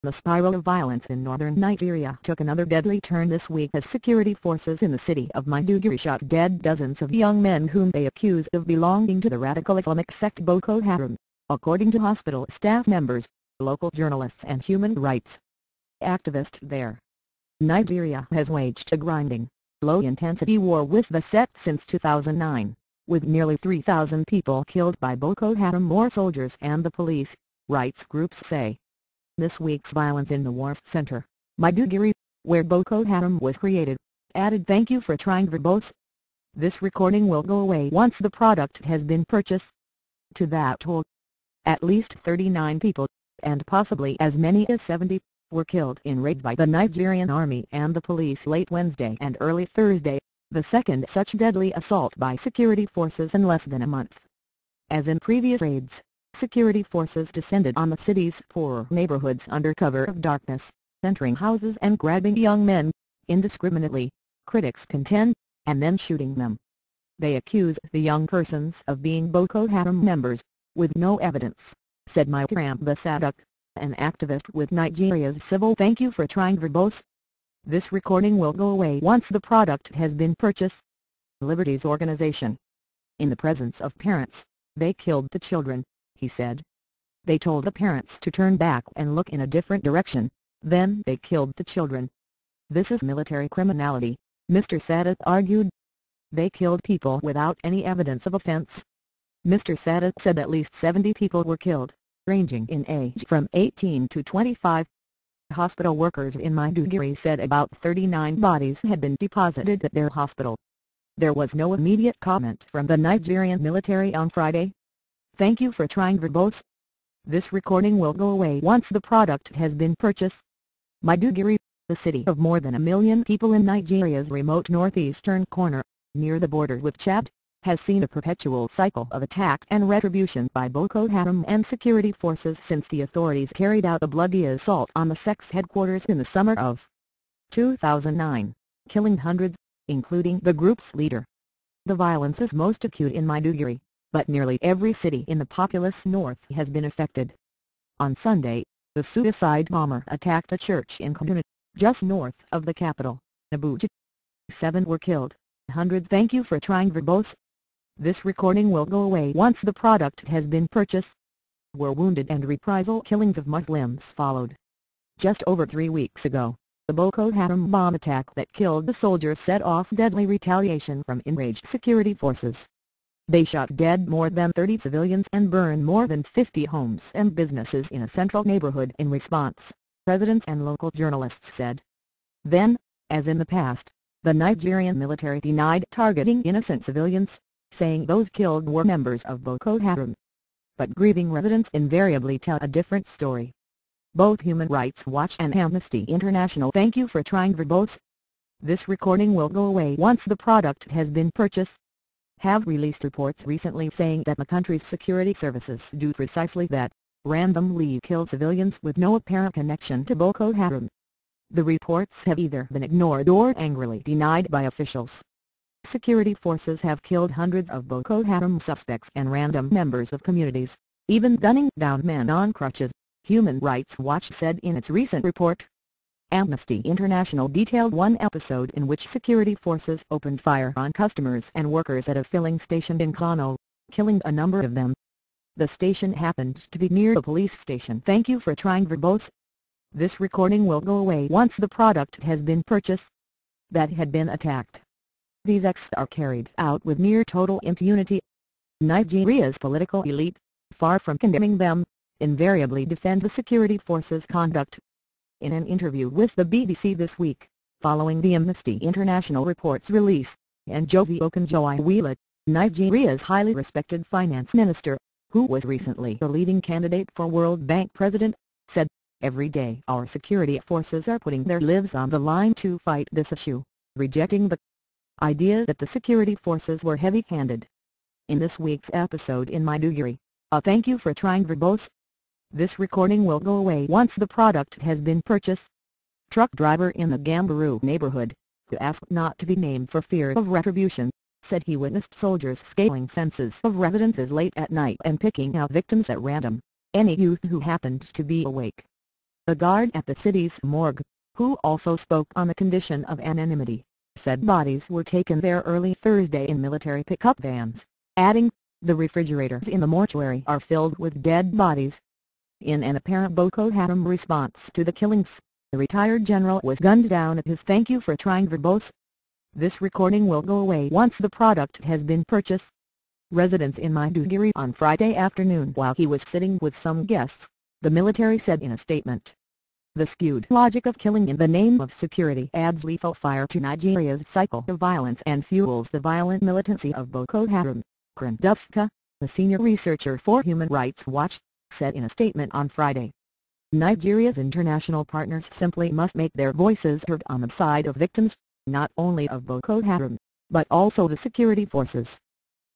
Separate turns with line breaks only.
The spiral of violence in northern Nigeria took another deadly turn this week as security forces in the city of Maiduguri shot dead dozens of young men whom they accused of belonging to the radical Islamic sect Boko Haram, according to hospital staff members, local journalists and human rights activists there. Nigeria has waged a grinding, low-intensity war with the sect since 2009, with nearly 3,000 people killed by Boko Haram, more soldiers and the police, rights groups say. This week's violence in the war center, Maiduguri, where Boko Haram was created, added "Thank you for trying verbose. This recording will go away once the product has been purchased." To that told, at least 39 people, and possibly as many as 70, were killed in raids by the Nigerian army and the police late Wednesday and early Thursday, the second such deadly assault by security forces in less than a month. As in previous raids, security forces descended on the city's poorer neighborhoods under cover of darkness, entering houses and grabbing young men, indiscriminately, critics contend, and then shooting them. They accuse the young persons of being Boko Haram members, with no evidence, said Myram Basaduk, an activist with Nigeria's civil "Thank you for trying verbose. This recording will go away once the product has been purchased." Liberty's organization. In the presence of parents, they killed the children, he said. They told the parents to turn back and look in a different direction, then they killed the children. This is military criminality, Mr. Sadat argued. They killed people without any evidence of offense. Mr. Sadat said at least 70 people were killed, ranging in age from 18 to 25. Hospital workers in Maiduguri said about 39 bodies had been deposited at their hospital. There was no immediate comment from the Nigerian military on Friday. "Thank you for trying verbose. This recording will go away once the product has been purchased." Maiduguri, the city of more than 1 million people in Nigeria's remote northeastern corner, near the border with Chad, has seen a perpetual cycle of attack and retribution by Boko Haram and security forces since the authorities carried out a bloody assault on the sect's headquarters in the summer of 2009, killing hundreds, including the group's leader. The violence is most acute in Maiduguri, but nearly every city in the populous north has been affected. On Sunday, the suicide bomber attacked a church in Kaduna, just north of the capital, Abuja. 7 were killed, hundreds. "Thank you for trying verbose. This recording will go away once the product has been purchased." Were wounded and reprisal killings of Muslims followed. Just over 3 weeks ago, the Boko Haram bomb attack that killed the soldiers set off deadly retaliation from enraged security forces. They shot dead more than 30 civilians and burned more than 50 homes and businesses in a central neighborhood in response, residents and local journalists said. Then, as in the past, the Nigerian military denied targeting innocent civilians, saying those killed were members of Boko Haram. But grieving residents invariably tell a different story. Both Human Rights Watch and Amnesty International "Thank you for trying verbose. This recording will go away once the product has been purchased." Have released reports recently saying that the country's security services do precisely that, randomly kill civilians with no apparent connection to Boko Haram. The reports have either been ignored or angrily denied by officials. Security forces have killed hundreds of Boko Haram suspects and random members of communities, even gunning down men on crutches, Human Rights Watch said in its recent report. Amnesty International detailed one episode in which security forces opened fire on customers and workers at a filling station in Kano, killing a number of them. The station happened to be near the police station. "Thank you for trying verbose. This recording will go away once the product has been purchased." That had been attacked. These acts are carried out with near total impunity. Nigeria's political elite, far from condemning them, invariably defend the security forces' conduct. In an interview with the BBC this week, following the Amnesty International report's release, Ngozi Okonjo-Iweala, Nigeria's highly respected finance minister, who was recently the leading candidate for World Bank president, said, "Every day our security forces are putting their lives on the line to fight this issue," rejecting the idea that the security forces were heavy-handed. In this week's episode in Maiduguri, a "Thank you for trying verbose. This recording will go away once the product has been purchased." Truck driver in the Gambaroo neighborhood, who asked not to be named for fear of retribution, said he witnessed soldiers scaling fences of residences late at night and picking out victims at random, any youth who happened to be awake. A guard at the city's morgue, who also spoke on the condition of anonymity, said bodies were taken there early Thursday in military pickup vans, adding, "The refrigerators in the mortuary are filled with dead bodies." In an apparent Boko Haram response to the killings, the retired general was gunned down at his "thank you for trying" verbose. This recording will go away once the product has been purchased. Residents in Maiduguri on Friday afternoon while he was sitting with some guests, the military said in a statement. The skewed logic of killing in the name of security adds lethal fire to Nigeria's cycle of violence and fuels the violent militancy of Boko Haram, Dufka, the senior researcher for Human Rights Watch, said in a statement on Friday. Nigeria's international partners simply must make their voices heard on the side of victims, not only of Boko Haram, but also the security forces.